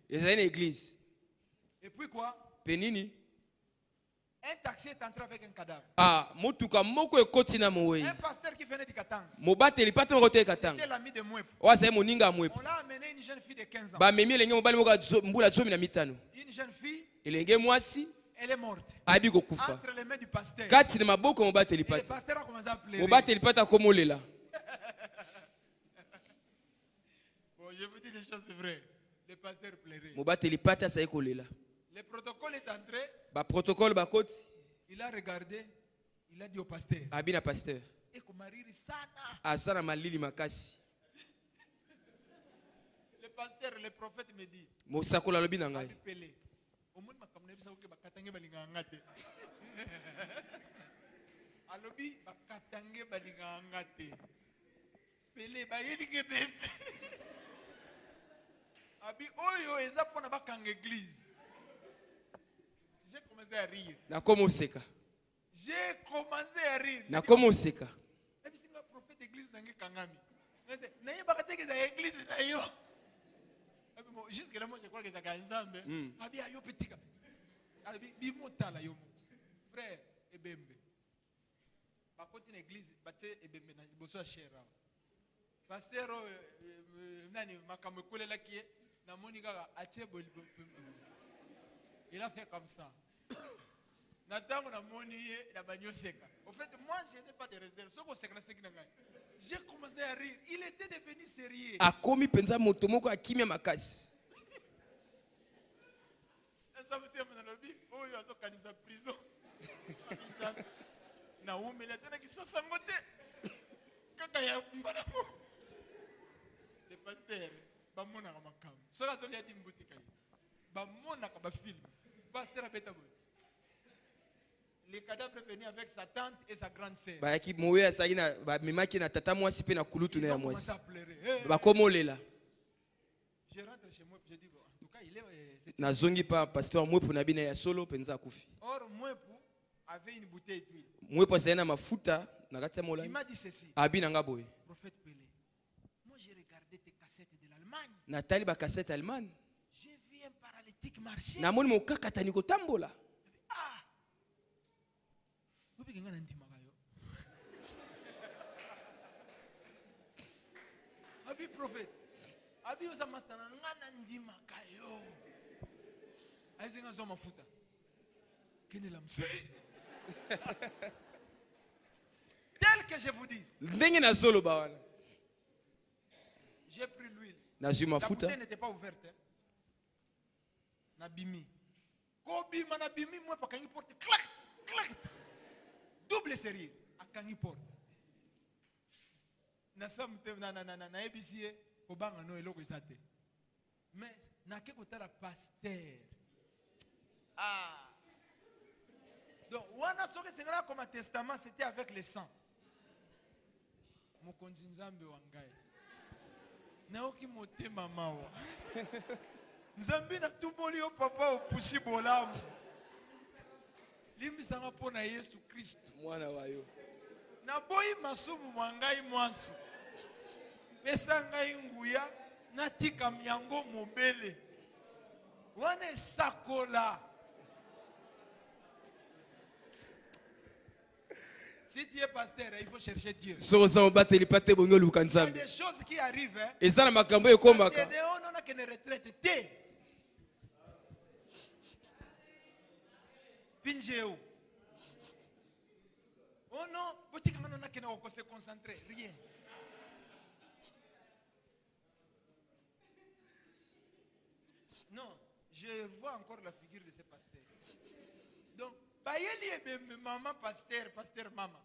Il y a une église. Et puis quoi? Penini. Un taxi est entré avec un cadavre. Ah, motuka moko ekoti na mowe. Un pasteur qui venait du Katanga. Mobateli pata ngote Katanga. C'était l'ami de Mouep. Wa sai moninga Mouep. On l'a amené une jeune fille de 15 ans. Ba memi elenge mobali moko mbula 15. Une jeune fille, Elenge mwasi elle est morte. abi kokufa. Entre les mains du pasteur. Kati na maboko mobateli Et le pata. pasteur a commencé à pleurer. Mobateli pata komolela. Bon, je vous dis des choses vraies. Le pasteur pleurait. Mobateli pata sai kolela. Le protocole est entré. Ba protocole ba koti. Il a regardé. Il a dit au pasteur. Abi na pasteur. Et kumariri sana. Asana malili makasi. Le pasteur, le prophète me dit. Mosakola lobi na ngai. Pelé. Au monde makamna bisa ko bakatange balinga ngate. Alobi bakatange balinga ngate. Pelé ba yelinge bembe. Abi oyo eza pona bakanga église. J'ai commencé à rire. Na komo seka. J'ai commencé à rire. Na komo seka. Et puis c'est le prophète d'église nange kangami. Na ye bakateke za église na yo. Jusque là moi je crois que ça gagne ensemble. Abi ayo petika. Abi bimotala yo. Frère ebembe. Ba côté l'église baté ebembe na boso chera. Pasteur nani makamwe kolela ki na monika atie bolibo. Il a fait comme ça. Au fait, moi, je n'ai pas de réserve. J'ai commencé à rire. Il était devenu sérieux. A komi penza motomoko akimia makasi. Le cadavre venait avec sa tante et sa grande sœur. Ba yaki mowe asaki na ba memaki na tata mwasi pe na kulutu na ya Ils ont commencé mwasi. à pleurer. Ba komolela. Je rentre chez moi, je dis bon, en tout cas, il est Na zongi pa pasteur mwepo na bina ya solo penza akufi. Or, Mouepou avait une bouteille d'huile. Mwepo asayana mafuta na kati ya Il molani. m'a dit ceci. Abi na ngaboy. Prophète Pelé, moi j'ai regardé tes cassettes de l'Allemagne. Natali ba cassette allemande. J'ai vu un paralytique marcher. Na moni mokaka tani kotambola. Ah! Vous pouvez gagner un timagayo. Abi prophète. Abi osa mastana ngana ndimakayo. Aize ngazo mafuta. Kene la msali. Tel que je vous dis. Ndenge na zolo ba wana. J'ai pris l'huile. Na zuma La mafuta. bouteille n'était pas ouverte. Hein. Nabimi. Kobi manabimi moi pas kangi porte. Clac, clac. Double sérieux. A kangi porte. Na samte na ebisie kobanga no eloko isate. Mais na ke kotala pasteur. Ah. Donc wana soke sengala comme un testament c'était avec le sang. Mokonzi nzambe wangai. Naoki motema mawa. Nzambe na tumboli yo papa opusi bolamu. Limbisanga pona Yesu Kristo. Mwana wayo. Na boyi masumu mwangai mwansu. Pesa ngai nguya natika miango mobele. Wana sakola. Si tu es pasteur, il faut chercher Dieu. Il Soza mbateli pate bongo y a lukanzambe. des choses qui arrivent. Hein. Eza na makambo ekomaka. On a qu'une retraite. Té. Pinjeo. Oh non, petit quand on a qu'une se concentrer. Rien. Non, je vois encore la figure de ce pasteur. Donc, bayeli ebembe maman pasteur, pasteur maman.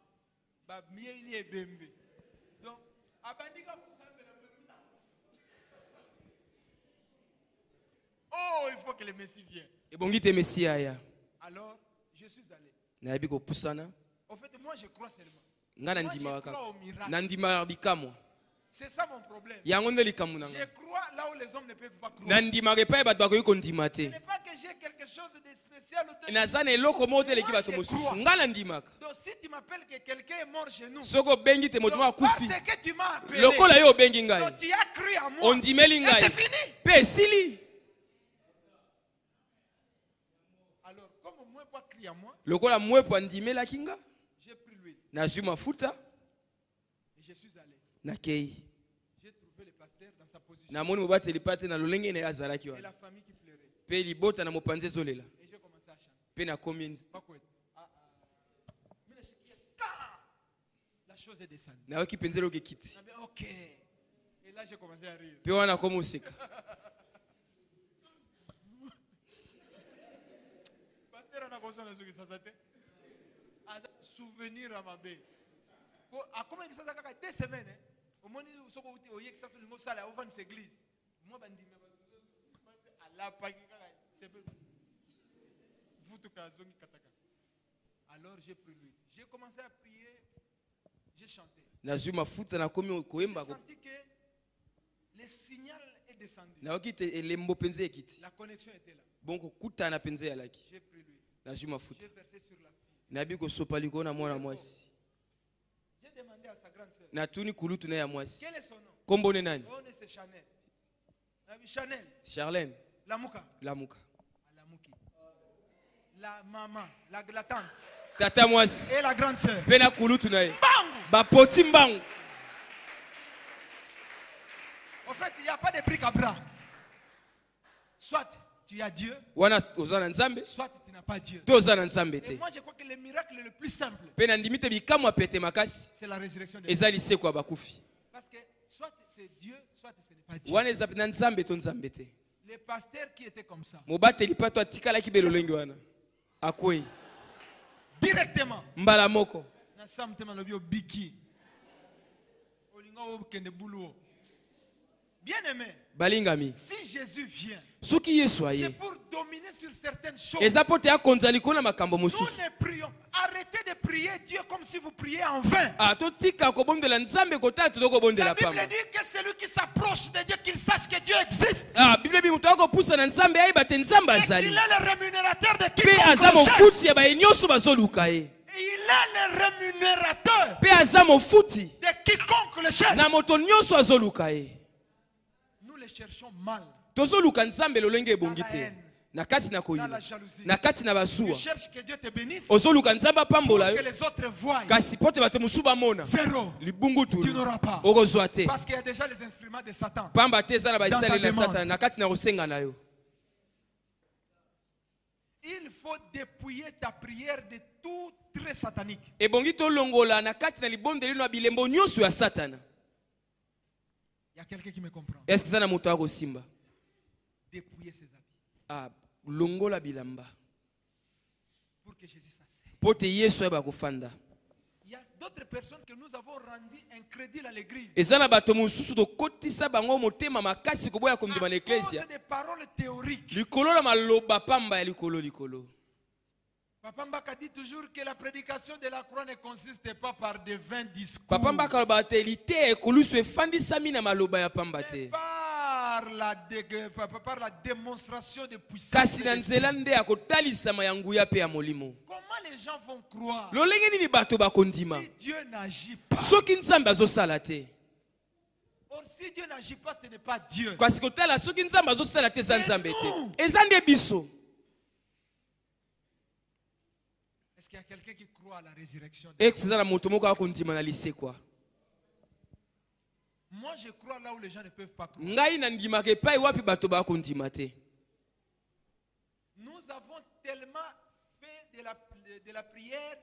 Ba mieli ebembe. Donc, abandika kusambe na bembe. Oh, il faut que le Messie vienne. Ebongi te Messia ya. Alors, je suis allé. Na yabi ko pusana. En fait, moi je crois seulement. Ngana Moi, ndima je waka. crois au miracle. Na ndima bikamwa. C'est ça mon problème. Yango nde likamu Je nanga. crois là où les hommes ne peuvent pas croire. Na ndima repa ba bakoyi ko ndima Ce te. n'est pas que j'ai quelque chose de spécial ou de... Na zana eloko mote leki Moi, bato je mosusu. crois. Ngana ndimaka. Donc si tu m'appelles que quelqu'un est mort chez nous, Soko bengi te moto donc, akufi. parce que tu m'as appelé, Lokola yo bengi ngai. donc tu as cru à moi. Ondimeli Et ngai. c'est fini. Pe sili. moi pas crier à moi, lokola mwepo andimela kinga j'ai pris l'huile nazwi mafuta et je suis allé. nakei J'ai trouvé le pasteur dans sa position namoni mobateli pate na lolenge ne azalaki et wana la famille qui pleurait. pe libota na mopanzi ezolela Et j'ai commencé à chanter. pe nakomi Pas quoi. La chose est descendue. nayoki penzela oke kiti Ok. Et là j'ai commencé à rire. pe wana komi oseka Pasteur on a conscience de ce que ça s'était. Souvenir à ma baie. À combien que ça s'est 2 semaines. Au moins il faut que ça soit le mot sale au fond de l'église. Moi bandi à la pagi c'est vous tout cas zongi kataka. Alors j'ai pris lui. J'ai commencé à prier. J'ai chanté. nazwi mafuta nakomi J'ai koyemba senti que le signal est descendu. nayoki te elembo penza ekiti La connexion était là. bon kokutana penza eyalaki J'ai pris lui. nazwi mafuta J'ai versé sur la fille. nabi kosopa likolo na mwana mwasi J'ai demandé à sa grande sœur. natuni kulutu na ya mwasi Quel est son nom? kombo ne nani Oh, c'est Chanel. Chanel. Charlène Lamuka. lamuka Lamuki. La maman. La tante. tata mwasi Et la grande sœur. pe na kulutu na ye Bango. bapoti mbangu En fait, il n'y a pas de bric-à-brac. Soit tu as Dieu, wana oza na nzambe soit tu n'as pas Dieu. to oza na nzambe Et te moi, je crois que le miracle le plus simple, pe nandimi te bikamwa pete makasi c'est la résurrection de eza liseko ya bakufi Parce que soit c'est Dieu, soit ce n'est pas Dieu. wana eza na nzambe to nzambe te Les pasteurs qui étaient comme ça, mobateli pato atikalaki be lolenge wana akwei directement, mbala moko na samtema lobi obiki. Olinga okende boulot. Bien aimé, balingami si Jésus vient, soki yesu c'est aye pour dominer sur certaines choses. eza po te akonza likolo na makambo Nous mosusu ne prions. Arrêtez de prier Dieu comme si vous priez en vain. totika kobondela nzambe kotala to kobondela La Bible pamba dit que celui qui s'approche de Dieu, qu'il sache que Dieu existe. bible bi moto akopusa na nzambe ayeba te nzambe Et qu'il est azali le rémunérateur de mpe quiconque aza le cherche. mofuti ya baye nyonso bazoluka ye Et il est le rémunérateur mpe aza mofuti de quiconque le cherche. na moto nyonso azoluka ye Nous le cherchons mal. tozoluka nzambe lolenge ebongi Dans la te haine. na kati na Dans la koyina jalousie. na kati na Tu basuwa cherches que Dieu te bénisse. ozoluka nzambe Pour apambola que yo les autres voient. kasi po te bato mosusu bamona Zéro. libungutulu Tu n'auras pas. okozwa te Parce qu'il y a déjà les instruments de Satan. pamba te eza na Dans ta baisraeli na demande. satana na kati na kosenga na yo Il faut dépouiller ta prière de tout trait satanique. ebongi tolongola na kati na libondeli na bilembo nyonso ya satana Il y a quelqu'un qui me comprend. eske eza na moto akosimba Dépouiller ses habits. longola bilamba Pour que Jésus s'asseye. po te yesu ayeba kofanda Il y a d'autres personnes que nous avons rendu incrédules à l'église. eza na bato mosusu tokotisa bango motema makasi koboya kondima na À eklesia cause des paroles théoriques. likolo na maloba pamba ya likolo Papa Mbaka dit toujours que la prédication de la croix ne consiste pas par de vains discours. papa mbaka aloba te lite ekolusu efandisami na maloba ya pamba te Par la démonstration de puissance. kasi de na l'esprit. nzela nde ya kotalisama ya nguya mpe ya molimo Comment les gens vont croire lolenge nini bato bakondima si Dieu n'agit pas? soki nzambe azosala te Or, si Dieu n'agit pas, ce n'est pas Dieu. kasi kotala soki nzambe azosala te eza C'est nzambe nous. te eza nde biso Est-ce qu'il y a quelqu'un qui croit à la résurrection? exe eza na moto moko akondima na lisekwa Moi, je crois là où les gens ne peuvent pas croire. ngai nandimaka epai wapi bato bakondima te Nous avons tellement fait de la prière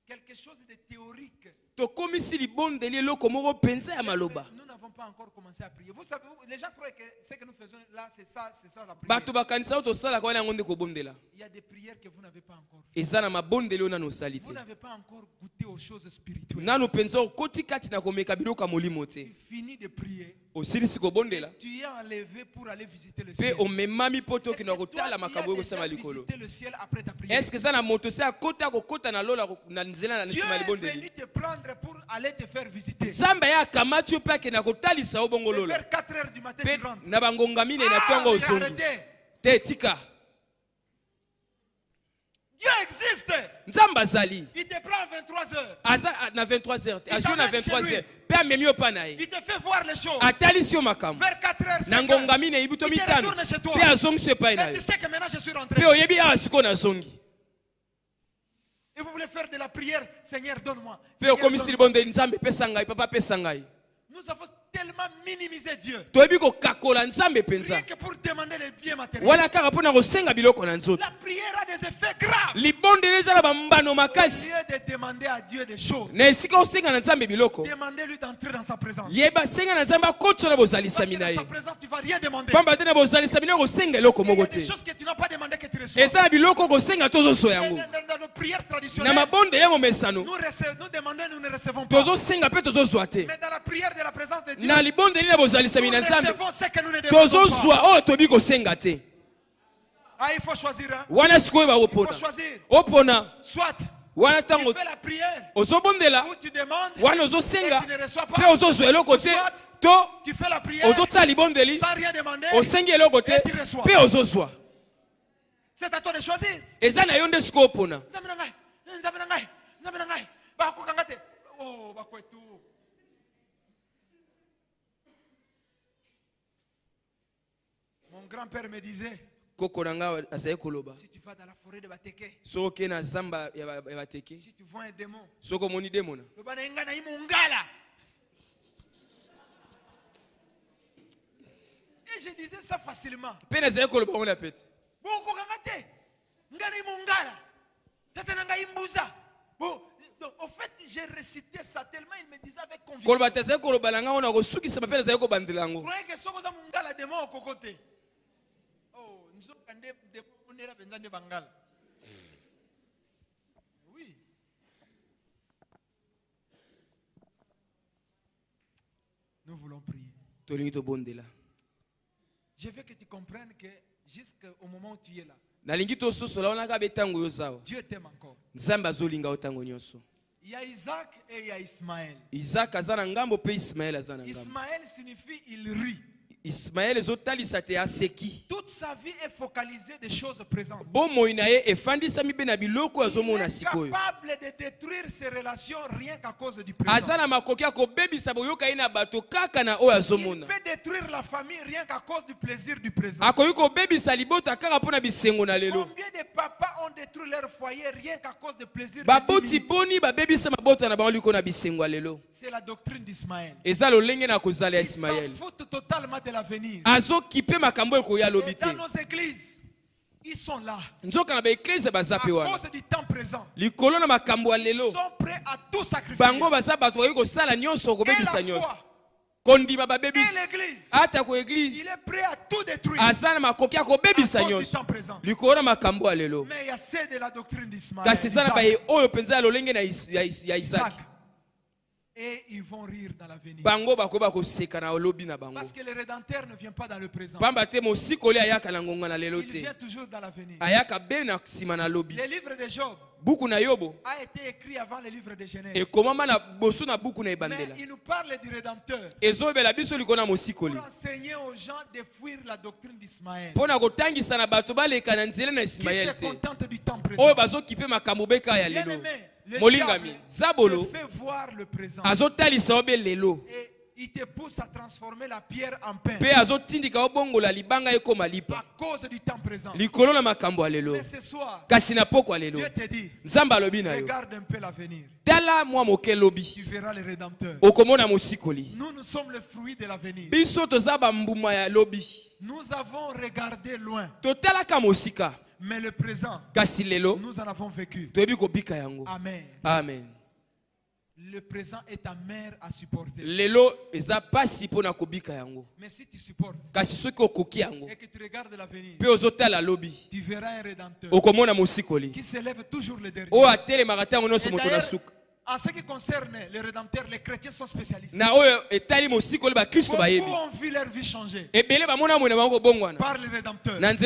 quelque chose de théorique. tokomisi libondeli eloko moko mpenza ya maloba Nous n'avons pas encore commencé à prier. Vous savez, les gens croient que ce que nous faisons là, c'est ça la prière. bato bakanisa oyo tosalaka wana yango nde kobondela Il y a des prières que vous n'avez pas encore fait. eza na mabondeli oyo nano osali Vous te n'avez pas encore goûté aux choses spirituelles. nano mpenza okoti kati na komeka biloko ya molimo te Tu finis de prier. osilisi kobondela Tu es enlevé pour aller visiter le mpe ciel. omemami po te Est-ce okenda que toi, kotala tu makambo as oyo déjà kosala likolo visité le ciel après ta prière? eske eza na moto se akota akokota na lola na nzela na Dieu nsima ya est libondeli venu te prendre pour aller te faire visiter. nzambe ye akamati yo mpe akenda kotalisa yo bongo lola Vers 4 heures du matin, mpe tu rentres. na bangonga mine na ntongo mais ozongi arrêtez. te tika Dieu existe. nzambe azali Il te prend à 23 heures. aza na 23h te azwi na t'amène chez 23h lui. mpe amemi yo mpa na ye Il te fait voir les choses. atalisi yo makambo Vers 4 heures, 5 na heures. ngonga mine eyibi to Il te mitano retourne chez toi. mpe azongisi yo epai na Et yo tu sais que maintenant je suis rentré. mpe oyebi awa sikoyo nazongi Et vous voulez faire de la prière, Seigneur, donne-moi. Pe Seigneur, okomisi donne-moi. libonde nzambe pesa ngai, papa pesa ngai. Nous avons tellement minimisé Dieu. Toyebi kokakola nzambe penza. Rien que pour demander les biens matériels. Wala kaka mpona kosenga biloko na nzoto. La prière a des effets graves. Libonde eza na bambano Au makasi. lieu de demander à Dieu des choses, Na esika osenga na nzambe biloko. demandez-lui d'entrer dans sa présence. Yeba senga na nzambe akotso na bozalisa Parce que mina dans ye. sa présence, tu ne vas rien demander. Pamba te na bozalisa mina kosenga eloko Il y moko a des te. choses que tu n'as pas demandé que tu reçois. Eza na biloko kosenga tozoso Et yango. dans nos prières Na traditionnelles, mabonde ya momesano. nous demandons et nous ne recevons pas. Tozosenga pe tozozwa te. Mais dans la prière de la présence de Dieu, Na libonde na bozalisa nous mina nzambe. recevons ce que nous ne demandons pas. Tozozwa oyo tobi kosenga te. Ah, il faut choisir. Hein? Wana sikoyo Il faut baopona. choisir. Opona. Soit Wana tu tango fais la prière ozobondela. où tu demandes Wana et ozosenga. tu ne reçois Pe pas. ozozwa eloko te. Soit To tu fais la prière ozotala libondeli. sans rien demander. Osengi eloko te. Et tu reçois. Pe ozozwa. C'est à toi de choisir. Eza na yo nde sikoyo opona. Nzambe na ngai, Nzambe na ngai, Nzambe na ngai. Bakokanga te. Oh, bakwetu. Mon grand-père me disait, Koko na nga azali koloba. si tu vas dans la forêt de Bateke, Soki okei na zamba ya bateke. si tu vois un démon, Soki omoni demona. le bana inga na imungala. Et je disais ça facilement. Pe nazali koloba ngo na pete. Bon, kokanga te. Nga na imungala. Tata na nga imbuza. Bon, donc, au fait, j'ai récité ça tellement, il me disait avec conviction. Koloba te azali koloba na nga ngo na kosukisa pe nazali kobandela yango. Croyez que soko za mungala démon kokote. Oh, nzoka nde ponera penza nde bangala. Oui. Nous voulons prier. Tolingi tobondela. Je veux que tu comprennes que jusqu'au moment où tu es là, Nalingi tososola wana kaka betango yo zawa. Dieu t'aime encore. Nzambe azolinga yo tango nyonso. Il y a Isaac et il y a Ismaël. Isaac aza na ngambo pe Ismaël aza na ngambo. Ismaël signifie il rit. Ismaël ezotalisa te aseki. Toute sa vie est focalisée des choses présentes. Bomoi na ye efandisami mpe na biloko Il azomona est sikoyo. capable de détruire ses relations rien qu'à cause du présent. Aza na makoki ya kobebisa boyoka ye na bato kaka na oyo Il azomona. peut détruire la famille rien qu'à cause du plaisir du présent. Akoki kobebisa libota kaka mpo na bisengo na lelo. Combien de papas ont détruit leur foyer rien qu'à cause du plaisir Baboti poni babebisa mabota na bango liko na bisengo ya lelo. C'est la doctrine d'Ismaël. Eza lolenge na kozala ya Ils s'en Ismaël. foutent totalement de l'avenir. Azokipe makambo ekoya lobi Et te. dans nos églises, ils sont là. Nzoka na baeklese baza À pe wana. cause du temps présent. Likolo na makambo ya Ils lelo. sont prêts à tout sacrifier. Bango baza bato bakoki kosala nyonso Et kobebisa la nyonso. foi. Kondima Et babebisi. l'église. Ata ko Il église. est prêt à tout détruire. Aza na makoki ya À kobebisa cause du nyonso. temps présent. Likolo na makambo ya lelo. Mais il y a ceux de la doctrine d'Ismaël. Kasi eza na baye oyo penza ya lolenge na ya Isaac. Isaac. Et ils vont rire dans l'avenir. Bango bakoba koseka na lobi na bango. Parce que le Rédempteur ne vient pas dans le présent. Pamba te mosikoli ayaka na ngonga na lelo Il te. vient toujours dans l'avenir. Ayaka be na nsima na lobi. Le livre de Job Buku na Yobo a été écrit avant le livre de Genèse. ekomama na boso na buku na Mais ebandela. il nous parle du Rédempteur Ezobela biso liko na mosikoli. pour enseigner aux gens de fuir la doctrine d'Ismaël. Mpona kotangisa na bato baleka na nzela na Qui se Ismaël te. contente du temps Oyo présent. bazokipe makambo beka ya lelo. Bien-aimé, le Molingami diable te zabolo fait voir le présent. azotalisa obe lelo. Et il te pousse à transformer la pierre en pain. Pe azotindika obongola libanga ekoma À lipa. cause du temps présent. Likolo na makambo ya lelo. Mais ce soir, Kasi na poko ya lelo. Dieu te dit, Nzambe alobi na yo. regarde un peu l'avenir. Tala mwa moke Tu lobi. verras le Rédempteur. Okomona mosikoli. Nous sommes le fruit de l'avenir. Biso toza bambuma ya lobi. Nous avons regardé loin. Totalaka mosika. Mais le présent, Kasi lelo nous en avons vécu. toyebi kobika yango. Amen. Amen. Le présent est amer à supporter. Lelo eza pasi mpona kobika yango. Mais si tu supportes Kasi soki okoki yango et que tu regardes l'avenir, mpe ozotala lobi tu verras un Rédempteur okomona mosikoli qui s'élève toujours le dernier. oyo atelemaka ntango nyonso Et moto na d'ailleurs, suka. en ce qui concerne le Rédempteur, les chrétiens sont spécialistes. Na oyo etali mosikoli bakristo Beaucoup bayebi ont vu leur vie changer ebele bamona mwina bango kobongwana par le Rédempteur. na nzela